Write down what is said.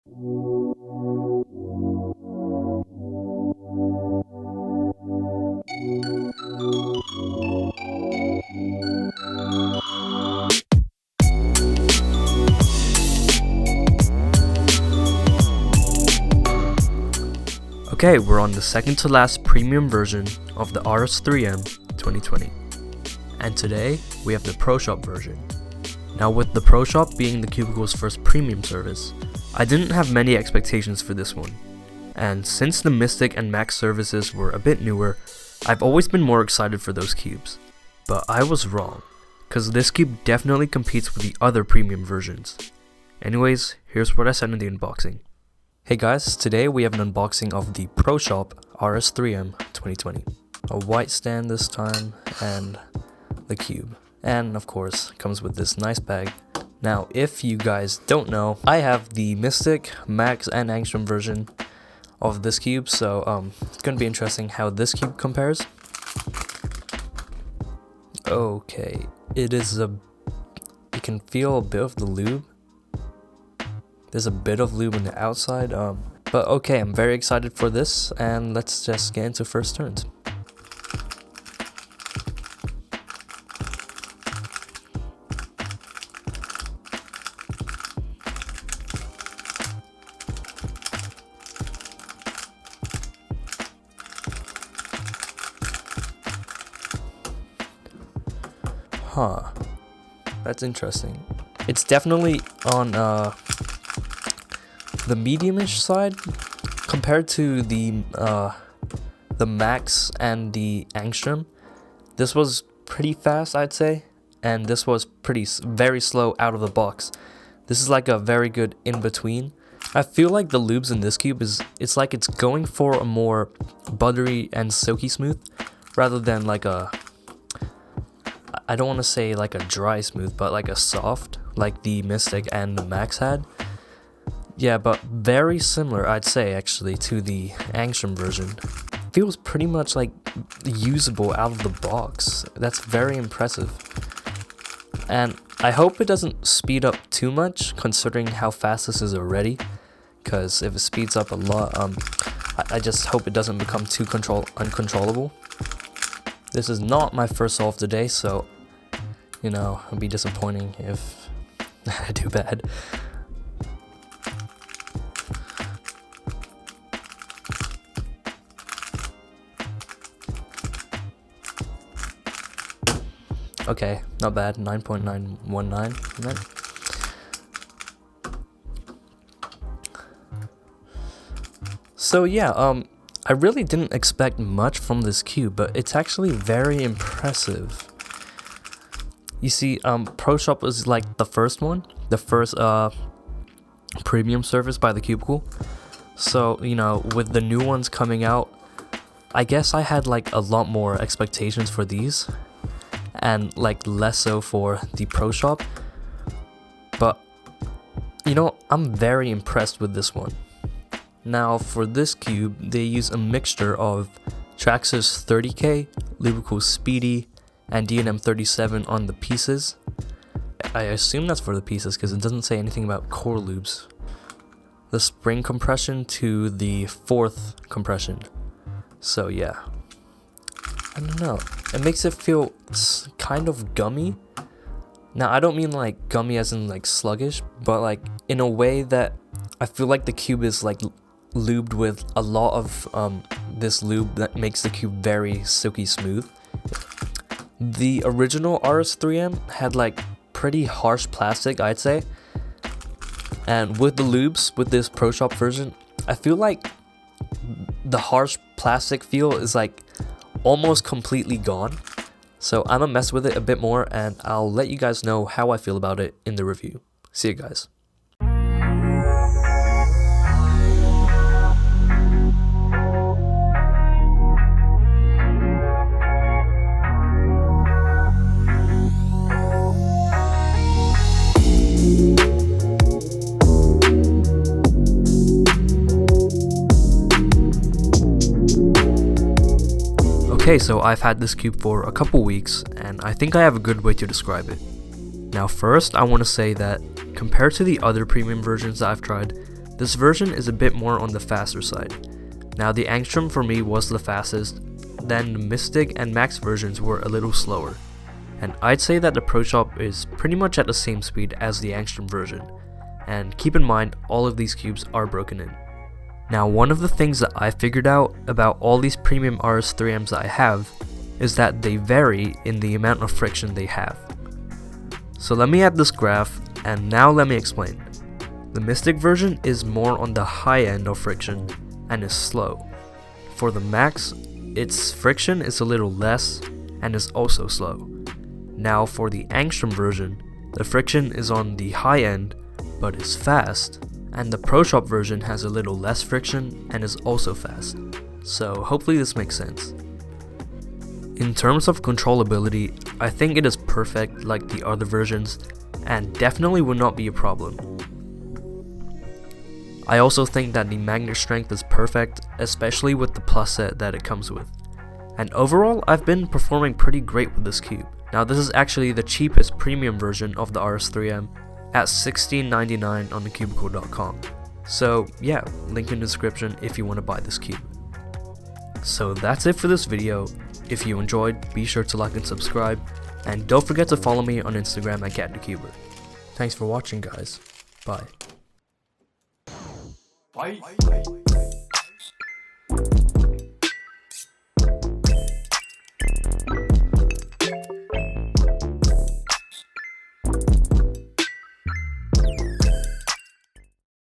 Okay, we're on the second to last premium version of the RS3M 2020. And today, we have the ProShop version. Now with the ProShop being the Cubicle's first premium service, I didn't have many expectations for this one. And since the Mystic and Max services were a bit newer, I've always been more excited for those cubes. But I was wrong, cause this cube definitely competes with the other premium versions. Anyways, here's what I said in the unboxing. Hey guys, today we have an unboxing of the ProShop RS3M 2020. A white stand this time, and the cube. And of course, comes with this nice bag. Now, if you guys don't know, I have the Mystic, Max, and Angstrom version of this cube, so it's gonna be interesting how this cube compares. Okay, you can feel a bit of the lube. There's a bit of lube on the outside, but okay, I'm very excited for this, and let's just get into first turns. Huh, that's interesting. It's definitely on the medium-ish side compared to the Max and the Angstrom. This was pretty fast, I'd say, and this was very slow out of the box. This is like a very good in-between. I feel like the lubes in this cube it's like it's going for a more buttery and silky smooth rather than like I don't want to say like a dry smooth, but like a soft, like the Mystic and the Max had. Yeah, but very similar, I'd say, actually, to the Angstrom version. Feels pretty much like usable out of the box. That's very impressive. And I hope it doesn't speed up too much, considering how fast this is already. Because if it speeds up a lot, I just hope it doesn't become too uncontrollable. This is not my first solve today, so, you know, it'd be disappointing if I do bad. Okay, not bad, 9.919. So yeah, I really didn't expect much from this cube, but it's actually very impressive. You see, ProShop was like the first premium service by the Cubicle. So, you know, with the new ones coming out, I guess I had like a lot more expectations for these, and like less so for the ProShop. But, you know, I'm very impressed with this one. Now for this cube, they use a mixture of Traxxas 30K, Lubrical Speedy, and D&M 37 on the pieces. I assume that's for the pieces because it doesn't say anything about core lubes. The spring compression to the fourth compression. So yeah, I don't know. It makes it feel kind of gummy. Now I don't mean like gummy as in like sluggish, but like in a way that I feel like the cube is like lubed with a lot of this lube that makes the cube very silky smooth. The original RS3M had like pretty harsh plastic, I'd say, and with the lubes with this ProShop version, I feel like the harsh plastic feel is like almost completely gone. So I'm gonna mess with it a bit more, and I'll let you guys know how I feel about it in the review. See you guys. Okay, so I've had this cube for a couple weeks, and I think I have a good way to describe it. Now first, I want to say that compared to the other premium versions that I've tried, This version is a bit more on the faster side. Now the Angstrom for me was the fastest, then the Mystic and Max versions were a little slower. And I'd say that the ProShop is pretty much at the same speed as the Angstrom version. And keep in mind, all of these cubes are broken in. Now one of the things that I figured out about all these premium RS3Ms that I have is that they vary in the amount of friction they have. So let me add this graph, and now let me explain. The Mystic version is more on the high end of friction and is slow. For the Max, its friction is a little less and is also slow. Now for the Angstrom version, the friction is on the high end but is fast, and the ProShop version has a little less friction and is also fast. So hopefully this makes sense. In terms of controllability, I think it is perfect like the other versions and definitely would not be a problem. I also think that the magnet strength is perfect, especially with the plus set that it comes with. And overall, I've been performing pretty great with this cube. Now this is actually the cheapest premium version of the RS3M at $16.99 on thecubicle.com. So yeah, link in the description if you want to buy this cube. So that's it for this video. If you enjoyed, be sure to like and subscribe, and don't forget to follow me on Instagram at CatTheCuber. Thanks for watching guys, bye. Bye.